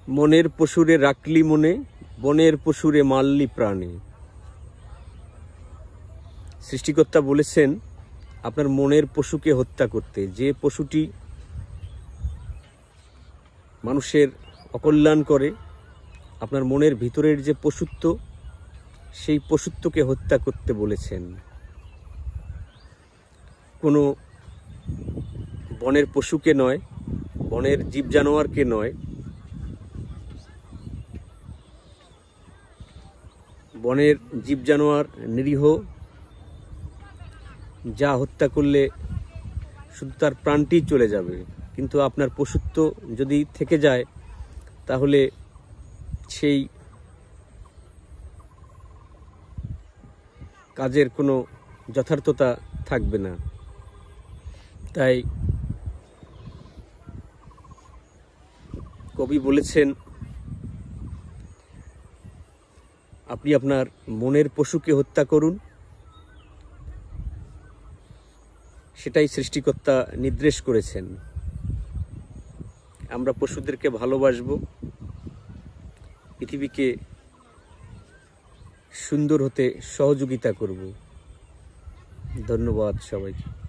মনের পশুরে রাখলি মনে, বনের পশুরে মারলি প্রাণে। সৃষ্টিকর্তা বলেছেন আপনার মনের পশুকে হত্যা করতে। যে পশুটি মানুষের অকল্যাণ করে, আপনার মনের ভিতরের যে পশুত্ব, সেই পশুত্বকে হত্যা করতে বলেছেন। কোনো বনের পশুকে নয়, বনের জীব জানোয়ারকে নয়, বনের জীব জানোয়ার নিরীহ যা হত্যা করলে শুধু তার প্রাণটি চলে যাবে, কিন্তু আপনার পশুত্ব যদি থেকে যায় তাহলে সেই কাজের কোনো যথার্থতা থাকবে না। তাই কবি বলেছেন আপনি আপনার মনের পশুকে হত্যা করুন, সেটাই সৃষ্টিকর্তা নির্দেশ করেছেন। আমরা পশুদেরকে ভালোবাসবো, পৃথিবীকে সুন্দর হতে সহযোগিতা করব। ধন্যবাদ সবাইকে।